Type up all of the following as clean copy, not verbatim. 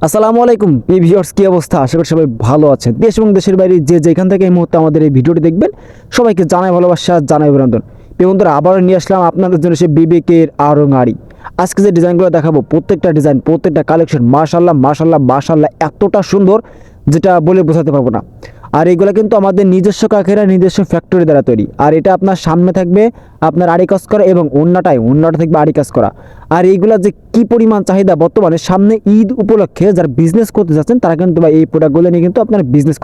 আসসালামু আলাইকুম ভিউয়ার্স, কি অবস্থা? আশা করি সবাই ভালো আছেন। দেশ এবং দেশের বাইরে যে যেখান থেকে এই মুহূর্তে আমাদের এই ভিডিওটি দেখবেন, সবাইকে জানাই ভালোবাসা, জানাই অভিনন্দন। বন্ধুরা, আবারও নিয়ে আসলাম আপনাদের জন্য সে বিবেকের আড়ং-আড়ি। আজকে যে ডিজাইনগুলো দেখাবো, প্রত্যেকটা ডিজাইন, প্রত্যেকটা কালেকশন মাশাআল্লাহ মাশাআল্লাহ মাশাআল্লাহ এতটা সুন্দর যেটা বলে বোঝাতে পারবো না। আর এগুলো কিন্তু আমাদের নিজস্ব কারখানা, নিজস্ব ফ্যাক্টরি দ্বারা তৈরি। আর এটা আপনার সামনে থাকবে আপনার আড়ি কাজ করা এবং ওন্নাটা থাকবে আড়ি কাজ করা। আর এইগুলা যে কি পরিমাণ চাহিদা বর্তমানে, সামনে ঈদ উপলক্ষে যারা বিজনেস করতে যাচ্ছেন তারা কিন্তু এই প্রোডাক্টগুলো নিয়ে কিন্তু আপনারা বিজনেস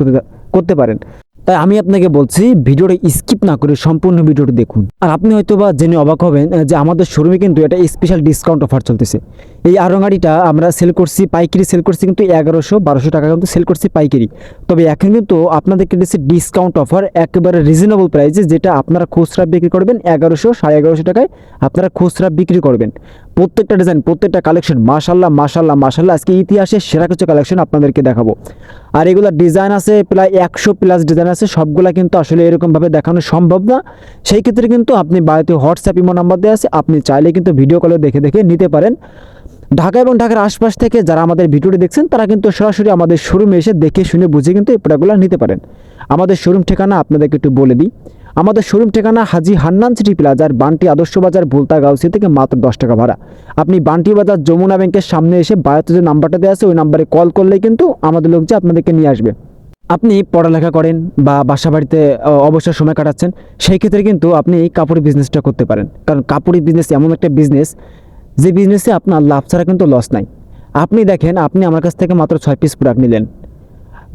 করতে পারেন। তাই আমি আপনাকে বলছি, ভিডিওটা স্কিপ না করে সম্পূর্ণ ভিডিওটি দেখুন। আর আপনি হয়তো বা জেনে অবাক হবেন যে আমাদের শোরুমে কিন্তু এটা স্পেশাল ডিসকাউন্ট অফার চলতেছে। এই আড়ং-আড়িটা আমরা সেল করছি, পাইকারি সেল করছি কিন্তু 1100-1200 টাকা কিন্তু সেল করছি পাইকারি। তবে এখন কিন্তু আপনাদেরকে দিচ্ছে ডিসকাউন্ট অফার একেবারে রিজনেবল প্রাইসে, যেটা আপনারা খুচরা বিক্রি করবেন 1100-1150 টাকায় আপনারা খুচরা বিক্রি করবেন। প্রত্যেকটা ডিজাইন, প্রত্যেকটা কালেকশন মাশাআল্লাহ মাশাআল্লাহ মাশাআল্লাহ আজকে ইতিহাসের সেরা কিছু কালেকশন আপনাদেরকে দেখাবো। আর এগুলা ডিজাইন আছে প্রায় 100+ ডিজাইন আছে। সবগুলা কিন্তু আসলে এরকমভাবে দেখানো সম্ভব না। সেই ক্ষেত্রে কিন্তু আপনি বাড়িতে হোয়াটসঅ্যাপ ইমো নাম্বার দেওয়া আছে, আপনি চাইলে কিন্তু ভিডিও কলে দেখে দেখে নিতে পারেন। ঢাকা এবং ঢাকার আশপাশ থেকে যারা আমাদের ভিডিওটি দেখছেন তারা কিন্তু সরাসরি আমাদের শোরুমে এসে দেখে শুনে বুঝে কিন্তু এই প্রোডাক্টগুলো নিতে পারেন। আমাদের শোরুম ঠিকানা আপনাদেরকে একটু বলে দিই। আমাদের শোরুম ঠিকানা হাজী হান্নান সিটি প্লাজার, বান্টি আদর্শ বাজার, ভুলতা গাউসি থেকে মাত্র 10 টাকা ভাড়া। আপনি বান্টি বাজার যমুনা ব্যাংকের সামনে এসে বাড়িতে যে নাম্বারটা দেওয়া আছে ওই নাম্বারে কল করলেই কিন্তু আমাদের লোক যে আপনাদেরকে নিয়ে আসবে। আপনি পড়ালেখা করেন বা বাসা বাড়িতে অবসর সময় কাটাচ্ছেন, সেই ক্ষেত্রে কিন্তু আপনি এই কাপড়ের বিজনেসটা করতে পারেন। কারণ কাপড়ের বিজনেস এমন একটা বিজনেস যে বিজনেসে আপনার লাভ ছাড়া কিন্তু লস নাই। আপনি দেখেন, আপনি আমার কাছ থেকে মাত্র 6 পিস প্রোডাক্ট নিলেন,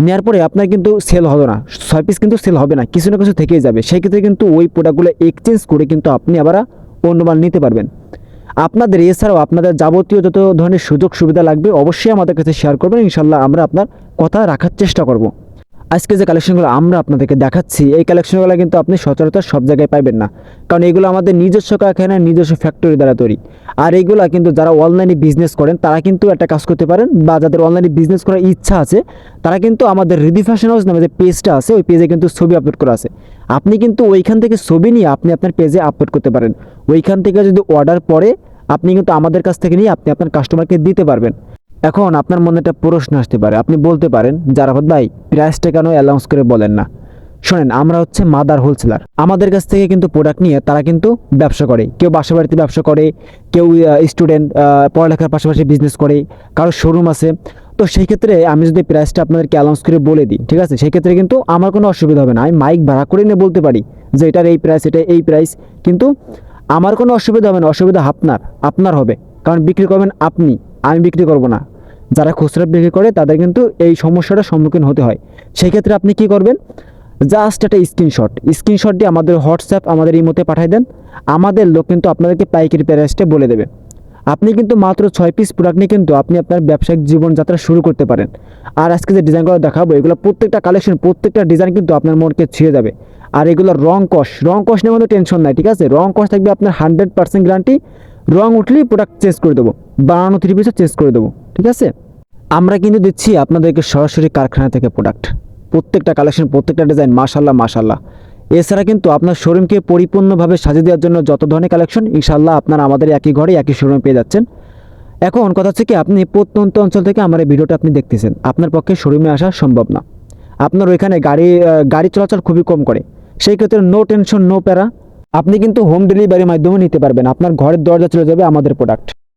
নেওয়ার পরে আপনার কিন্তু সেল হবে না, 6 পিস কিন্তু সেল হবে না, কিছু না কিছু থেকেই যাবে। সেই ক্ষেত্রে কিন্তু ওই প্রোডাক্টগুলো এক্সচেঞ্জ করে কিন্তু আপনি আবার অন্য মাল নিতে পারবেন। আপনাদের এছাড়াও আপনাদের যাবতীয় যত ধরনের সুযোগ সুবিধা লাগবে অবশ্যই আমাদের কাছে শেয়ার করবেন। ইনশাল্লাহ আমরা আপনার কথা রাখার চেষ্টা করব। আজকে যে কালেকশনগুলো আমরা আপনাদেরকে দেখাচ্ছি, এই কালেকশনগুলো কিন্তু আপনি সচরাচর সব জায়গায় পাইবেন না, কারণ এগুলো আমাদের নিজস্ব কারখানা, নিজস্ব ফ্যাক্টরি দ্বারা তৈরি। আর এইগুলো কিন্তু যারা অনলাইনে বিজনেস করেন তারা কিন্তু একটা কাজ করতে পারেন, বা যাদের অনলাইনে বিজনেস করার ইচ্ছা আছে তারা কিন্তু আমাদের রিদি ফ্যাশন হাউস নামে যে পেজটা আছে ওই পেজে কিন্তু ছবি আপলোড করা আছে। আপনি কিন্তু ওইখান থেকে ছবি নিয়ে আপনি আপনার পেজে আপলোড করতে পারেন। ওইখান থেকে যদি অর্ডার পড়ে আপনি কিন্তু আমাদের কাছ থেকে নিয়ে আপনি আপনার কাস্টমারকে দিতে পারবেন। এখন আপনার মনে একটা প্রশ্ন আসতে পারে, আপনি বলতে পারেন জারাফত ভাই, প্রাইসটা কেন অ্যানাউন্স করে বলেন না? শোনেন, আমরা হচ্ছে মাদার হোলসেলার। আমাদের কাছ থেকে কিন্তু প্রোডাক্ট নিয়ে তারা কিন্তু ব্যবসা করে। কেউ বাসা বাড়িতে ব্যবসা করে, কেউ স্টুডেন্ট পড়ালেখার পাশাপাশি বিজনেস করে, কারো শোরুম আছে। তো সেই ক্ষেত্রে আমি যদি প্রাইসটা আপনাদেরকে অ্যানাউন্স করে বলে দিই, ঠিক আছে, সেই ক্ষেত্রে কিন্তু আমার কোনো অসুবিধা হবে না। আমি মাইক ভাড়া করে নিয়ে বলতে পারি যে এটার এই প্রাইস, এটা এই প্রাইস, কিন্তু আমার কোনো অসুবিধা হবে না। অসুবিধা আপনার হবে, কারণ বিক্রি করবেন আপনি, আমি বিক্রি করব না। যারা খুচরা বিক্রি করে তাদের কিন্তু এই সমস্যাটার সম্মুখীন হতে হয়। সেই ক্ষেত্রে আপনি কি করবেন, জাস্ট একটা স্ক্রিনশট দিয়ে আমাদের হোয়াটসঅ্যাপ, আমাদের ইমোতে পাঠিয়ে দেন। আমাদের লোক কিন্তু আপনাদেরকে পাইকারি প্রাইসটা বলে দেবে। আপনি কিন্তু মাত্র 6 পিস প্রোডাক্ট নিয়ে কিন্তু আপনি আপনার ব্যবসায়িক জীবনযাত্রা শুরু করতে পারেন। আর আজকে যে ডিজাইনগুলো দেখাবো, এগুলো প্রত্যেকটা কালেকশন, প্রত্যেকটা ডিজাইন কিন্তু আপনার মনকে ছুঁয়ে যাবে। আর এগুলো রং কস নিয়ে কোনো টেনশন নাই, ঠিক আছে। রং কস থাকবে আপনার 100% গ্যারান্টি। রং উঠলেই প্রোডাক্ট চেঞ্জ করে দেবো, বানানো 3 পিসও চেঞ্জ করে দেবো, ঠিক আছে। আমরা কিন্তু দিচ্ছি আপনাদেরকে সরাসরি কারখানা থেকে প্রোডাক্ট। প্রত্যেকটা কালেকশন, প্রত্যেকটা ডিজাইন মাশাআল্লাহ মাশাআল্লাহ। এছাড়া কিন্তু আপনার শোরুমকে পরিপূর্ণভাবে সাজিয়ে দেওয়ার জন্য যত ধরনের কালেকশন ইনশাআল্লাহ আপনারা আমাদের একই ঘরে একই শোরুমে পেয়ে যাচ্ছেন। এখন কথা হচ্ছে কি, আপনি প্রত্যন্ত অঞ্চল থেকে আমার এই ভিডিওটা আপনি দেখতেছেন, আপনার পক্ষে শোরুমে আসা সম্ভব না। আপনার ওইখানে গাড়ি চলাচল খুবই কম করে। সেই ক্ষেত্রে নো টেনশন, নো প্যারা, আপনি কিন্তু হোম ডেলিভারির মাধ্যমে নিতে পারবেন। আপনার ঘরের দরজা চলে যাবে আমাদের প্রোডাক্ট।